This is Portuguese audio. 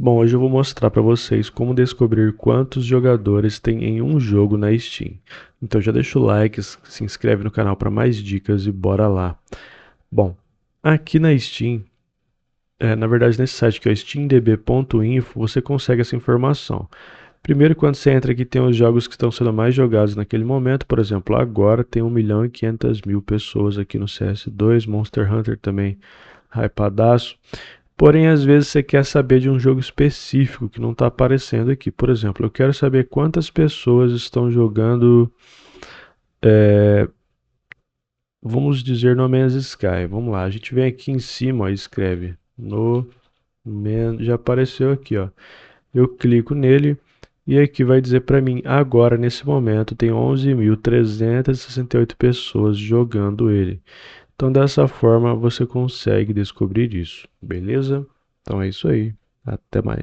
Bom, hoje eu vou mostrar para vocês como descobrir quantos jogadores tem em um jogo na Steam. Então já deixa o like, se inscreve no canal para mais dicas e bora lá. Bom, aqui na Steam, na verdade nesse site que é steamdb.info, você consegue essa informação. Primeiro, quando você entra aqui, tem os jogos que estão sendo mais jogados naquele momento. Por exemplo, agora tem 1.500.000 pessoas aqui no CS2, Monster Hunter também hypadaço. Porém, às vezes você quer saber de um jogo específico que não está aparecendo aqui. Por exemplo, eu quero saber quantas pessoas estão jogando, é, vamos dizer, No Man's Sky. Vamos lá, a gente vem aqui em cima, ó, e escreve No Man's, já apareceu aqui, ó. Eu clico nele e aqui vai dizer para mim, agora nesse momento tem 11.368 pessoas jogando ele. Então dessa forma você consegue descobrir isso, beleza? Então é isso aí, até mais.